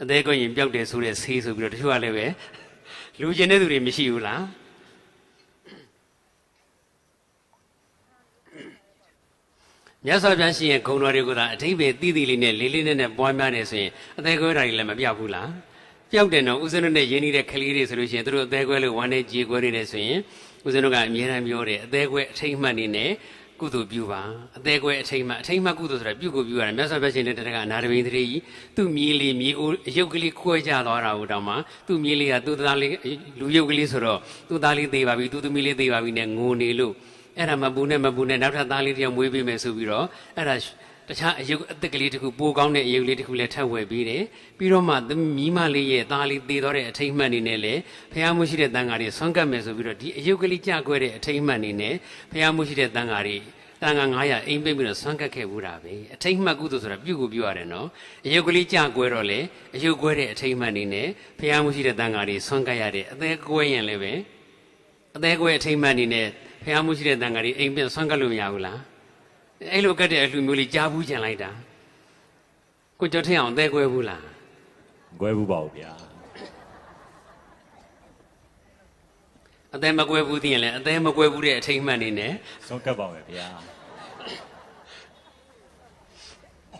အသေးကိုရင်ပြောက်တယ်ဆိုတဲ့ဆေးဆိုပြီးတော့တချို့ကလည်းပဲလူကျင်တဲ့သူတွေမရှိဘူးလားမြတ်စွာဘုရားရှင်ရဲ့ဂုဏ်တော်တွေကသာအထိပ္ပယ်တိတိလေးနဲ့လေးလေးနဲ့ပွားများနေဆိုရင်အသေးကွဲတာတွေလည်းမပြောက်ဘူးလားပြောက်တယ်နော်ဦးဇင်းတို့နဲ့ရင်းနှီးတဲ့ကလေးတွေဆိုလို့ရှိရင်တို့အသေးကွဲလို့ဝမ်းနဲ့ကြေကွဲနေတယ်ဆိုရင်ဦးဇင်းတို့ကအမြဲတမ်းပြောတယ်အသေးကွဲအထိတ်မှတ်နေနဲ့ကုသိုလ်ပြုပါအသေးကွဲအထိတ်မှတ်ကုသိုလ်ဆိုတာပြုကိုပြုရတယ်မြတ်စွာဘုရားရှင်တဲ့တက္ကနာတပိန်တရေကြီးသူ့မြေးလေးမြေအိုးရုပ်ကလေးခွဲကြသွားတာဟိုတောင်မှသူ့မြေးလေးကသူ့သားလေးလူရုပ်ကလေးဆိုတော့သူ့သားလေးသေးပါပြီသူ့သမီးလေးသေးပါပြီနဲ့ငိုနေလို့အဲ့ဒါမပူနဲ့နောက်ထပ်သားလေးတယောက်မွေးပေးမယ်ဆိုပြီးတော့အဲ့ဒါတခြားအယုတ်အသက်ကလေးတစ်ခုပိုကောင်းတဲ့အယုတ်လေးတစ်ခုလည်းထပ်ဝယ်ပြီးတယ်ပြီးတော့မှမိမလေးရဲ့သားလေးသေတော့တဲ့အထိတ်မှတ်နေနဲ့လေဖះမှုရှိတဲ့တန်ဃာတွေဆွမ်းကပ်မယ်ဆိုပြီးတော့ဒီအယုတ်ကလေးကြကွဲတဲ့အထိတ်မှတ်နေနဲ့ဖះမှုရှိတဲ့တန်ဃာတွေတန်ဃာ900အိမ်ပိတ်ပြီးတော့ဆွမ်းကပ်ခဲ့ဘူးတာပဲအထိတ်မှတ်ကုသိုလ်ဆိုတာပြုကိုပြုရတယ်နော်အယုတ်ကလေးကြကွဲတော့လေအယုတ်ကွဲတဲ့အထိတ်မှတ်နေနဲ့ဖះမှုရှိတဲ့တန်ဃာတွေဆွမ်းကပ်ရတဲ့အသေးကွဲရင်လည်းပဲအသေးကွဲအထိတ်မှတ်နေနဲ့ဖះမှုရှိတဲ့တန်ဃာတွေအိမ်ပိတ်ဆွမ်းကပ်လို့မရဘူးလားအဲ့လိုကတ်တဲ့အလှမျိုးလေးကြားဘူးကြံလိုက်တာကိုကျော်ထင်းအောင်အသေးကွဲဘူးလားကွဲဘူးပါဘူးဗျာအသေးမကွဲဘူးသိရင်လည်းအသေးမကွဲဘူးတဲ့အထိတ်မှတ်နေနဲ့ဆွမ်းကပ်ပါမယ်ဗျာ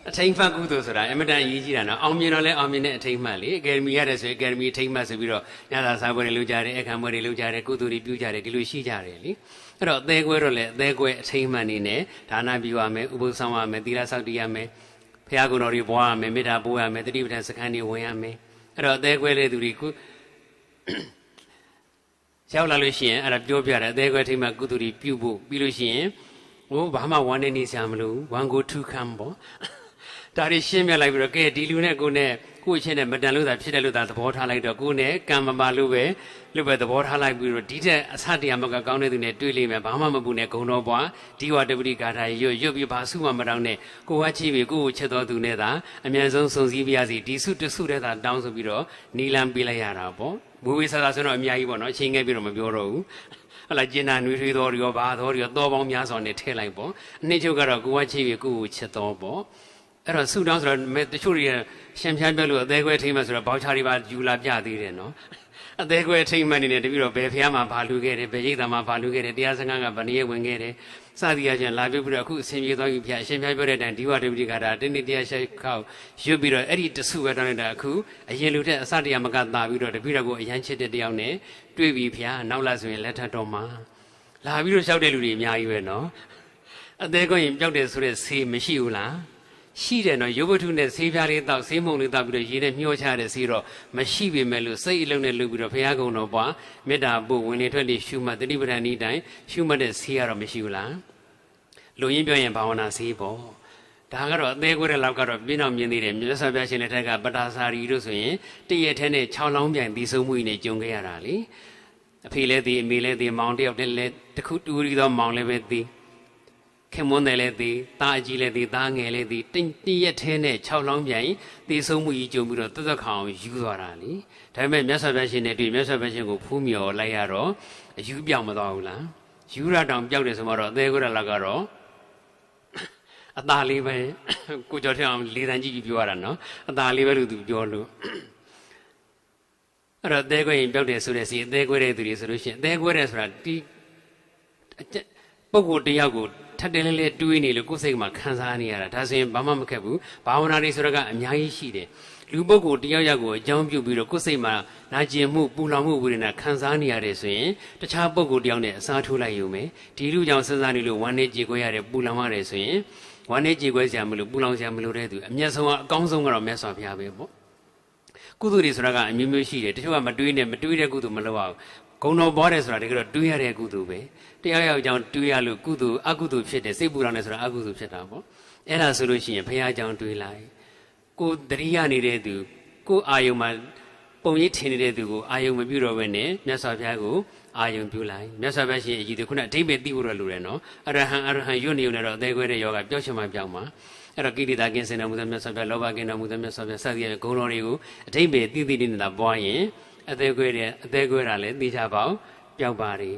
အထိတ်မှတ်ကုသိုလ်ဆိုတာအမတန်အရေးကြီးတာနော်အောင်မြင်တော့လဲအောင်မြင်တဲ့အထိတ်မှတ်လေအကယ်ဒမီရတယ်ဆိုရင်အကယ်ဒမီအထိတ်မှတ်ဆိုပြီးတော့ညသာစာပွဲတွေလုပ်ကြတယ်အခမ်းပွဲတွေလုပ်ကြတယ်ကုသိုလ်တွေပြုကြတယ်ဒီလိုရှိကြတယ်လေအဲ့တော့အသေးကွဲတော့လေအသေးကွဲအထိတ်မှတ်နေနဲ့ဒါနပြုရမယ်ဥပုသ်ဆောင်ရမယ်သီလဆောက်တည်ရမယ်ဘုရားကုံတော်တွေပွားရမယ်မေတ္တာပို့ရမယ်တတိပဋ္ဌာန်စခန်းတွေဝင်ရမယ်အဲ့တော့အသေးကွဲတဲ့သူတွေခုရောက်လာလို့ရှိရင်အဲ့ဒါပြောပြတယ်အသေးကွဲထိတ်မှတ်ကုသိုလ်တွေပြုဖို့ပြီးလို့ရှိရင်ဟိုဘာမှဝမ်းနေစရာမလိုဝမ်းကိုထုခံပေါ့ဒါတွေရှင်းပြလိုက်ပြီးတော့ကဲဒီလူနဲ့ကိုနဲ့ကိုအချင်းနဲ့မတန်လို့သာဖြစ်တယ်လို့သာသဘောထားလိုက်တော့ကိုနဲ့ကံမပါလို့ပဲသဘောထားလိုက်ပြီးတော့ဒီတဲ့အစတရားမကကောင်းတဲ့သူနဲ့တွေ့လိမ့်မယ်ဘာမှမပူနဲ့ဂုံတော်ပွားဒီဝတပတိဂါထာရွတ်ပြီးဘာစုမှမတောင်းနဲ့ကိုကချိပြီးကိုချက်တော်သူနဲ့သာအမြန်ဆုံးစုံစည်းပြရစီဒီစုတစုတဲ့သာတောင်းဆိုပြီးတော့နီလန်ပေးလိုက်ရတာပေါ့ဝေဝေဆာဆာဆိုတော့အများကြီးပေါ့နော်အချိန်ငယ်ပြီးတော့မပြောတော့ဘူးဟလာကျင်နာနွေထွေးတော်ရောဘာတော်ရောသောပေါင်းများစွာနဲ့ထည့်လိုက်ပေါ့အနှစ်ချုပ်ကတော့ကိုကချိပြီးကိုချက်တော်ပေါ့အဲ့တော့ဆုတောင်းဆိုတော့တချို့တွေရှင်းပြပြလို့အသေးခွဲထိမှဆိုတော့ဘောက်ချာတွေပါယူလာပြသေးတယ်နော်အသေးခွဲထိမှနေတယ်တပည့်တော်ဘယ်ဖះမှာဘာလူခဲ့တယ်ဘယ်ရိတ်သားမှာဘာလူခဲ့တယ်တရားစခန်းကဗဏိယဝင်ခဲ့တယ်စသည်အချင်းလာပြပြီးတော့အခုအစဉ်ပြေသွားပြီဖះရှင်းပြပြတဲ့အတိုင်းဒီဝတ္တပတိကတာတင်းတင်းတရားရှိခောက်ရွတ်ပြီးတော့အဲ့ဒီတဆုပဲတောင်းလိုက်တာအခုအရင်လူတဲ့အစတရားမကသာပြီးတော့တပည့်တော်ကိုအရန်ချစ်တဲ့တယောက်နဲ့တွေ့ပြီဖះနောက်လာဆိုရင်လက်ထပ်တော်မှာလာပြီးတော့လျှောက်တဲ့လူတွေအများကြီးပဲနော်အသေးခွဲရင်ပြောက်တယ်ဆိုတဲ့ဆေးမရှိဘူးလားရှိတယ်နော်ရုပ်ဝတ္ထုနဲ့ဆေးပြားလေးတောက်ဆေးမုံလေးတောက်ပြီးတော့ရေနဲ့မျှောချတဲ့ဆေးတော့မရှိပေမဲ့လို့စိတ်အလုံးနဲ့လုပ်ပြီးတော့ဘုရားကုံတော်ပွားမေတ္တာပို့ဝင်လေထွက်လေရှုမှတ်တတိပဋ္ဌာန်ဤတိုင်းရှုမှတ်တဲ့ဆေးကတော့မရှိဘူးလားလူရင်းပြောရင်ဘာဝနာဆေးပေါ့ဒါကတော့အသေးခွဲတဲ့လောက်ကတော့ပြင်းအောင်မြင်သေးတယ်မြတ်စွာဘုရားရှင်လက်ထက်ကပတ္တာစာရီတို့ဆိုရင်တရက်ထဲနဲ့6လောင်းပြိုင်တည်ဆုံမှုကြီးနဲ့ကြုံခဲ့ရတာလေအဖေလည်းဒီအမေလည်းဒီမောင်တယောက်တည်းလည်းတခုတူရီသောမောင်လည်းပဲဒီခင်မွန်းတယ်လည်းဒီသားအကြီးလည်းဒီသားငယ်လည်းဒီတရက်ထဲနဲ့6လောင်းပြိုင်တည်ဆုံမှုကြီးကြုံပြီးတော့သက်သက်ခေါင်ယူသွားတာလေဒါပေမဲ့မြတ်စွာဘုရားရှင်နဲ့တွေ့မြတ်စွာဘုရားရှင်ကိုဖူးမြော်လိုက်ရတော့အယူပြောင်းမသွားဘူးလားယူရတောင်ပြောက်တယ်ဆိုမှတော့အသေးကိုရလောက်ကတော့အသာလေးပဲကိုကျော်ထအောင်လေးတန်းကြည့်ပြီးပြောရတာနော်အသာလေးပဲလို့သူပြောလို့အဲ့တော့အသေးခွဲရင်ပြောက်တယ်ဆိုတဲ့စီအသေးခွဲတဲ့သူတွေဆိုလို့ရှိရင်အသေးခွဲတယ်ဆိုတာဒီပုဂ္ဂိုလ်တယောက်ကိုထပ်တယ်လေးလေးတွေးနေလို့ကိုယ်စိတ်မှာခံစားနေရတာဒါဆိုရင်ဘာမှမခက်ဘူးဘာဝနာတွေဆိုတော့ကအများကြီးရှိတယ်လူပုဂ္ဂိုလ်တယောက်ယောက်ကိုအကြောင်းပြုပြီးတော့ကိုယ်စိတ်မှာနာကျင်မှုပူလောင်မှုဝေဒနာခံစားနေရတယ်ဆိုရင်တခြားပုဂ္ဂိုလ်တယောက်နဲ့အစားထိုးလိုက်ယူမယ်ဒီလူကြောင့်စဉ်းစားနေလို့ဝမ်းနေကြေခွဲရတယ်ပူလောင်ရတယ်ဆိုရင်ဝမ်းနေကြေခွဲစရာမလိုပူလောင်စရာမလိုတဲ့သူအမျက်ဆုံးကအကောင်းဆုံးကတော့မြတ်စွာဘုရားပဲပေါ့ကုသိုလ်တွေဆိုတာကအမျိုးမျိုးရှိတယ်တချို့ကမတွေးနဲ့မတွေးတဲ့ကုသိုလ်မလုပ်အောင်ဂုဏ်တော်ပွားတယ်ဆိုတာတကယ်တော့တွေးရတဲ့ကုသိုလ်ပဲတရားရောက်ကြောင်းတွေးရလို့ကုသိုလ်အကုသိုလ်ဖြစ်တယ်စိတ်ပူလောင်တယ်ဆိုတာအကုသိုလ်ဖြစ်တာပေါ့အဲ့ဒါဆိုလို့ရှိရင်ဘုရားကြောင့်တွေးလိုက်ကိုတတိယနေတဲ့သူကိုအာယုံမှာပုံရိပ်ထင်နေတဲ့သူကိုအာယုံမပြုတော့ဘဲနဲ့မြတ်စွာဘုရားကိုအာယုံပြုလိုက်မြတ်စွာဘုရားရှင်အကြီးသူခုနအဓိပ္ပာယ်သိဖို့တော့လိုတယ်နော်အရဟံရွတ်နေုံနဲ့တော့အသေးခွဲတဲ့ယောဂပျောက်ချင်မှပျောက်မှာအဲ့တော့ကိလေသာကင်းစင်တော်မူသောမြတ်စွာဘုရားလောဘကင်းတော်မူသောမြတ်စွာဘုရားစသည်ဖြင့်ဂုဏ်တော်တွေကိုအဓိပ္ပာယ်သိသိနေတာပွားရင်အသေးခွဲတာလည်းသိကြပါအောင်ပျောက်ပါ रे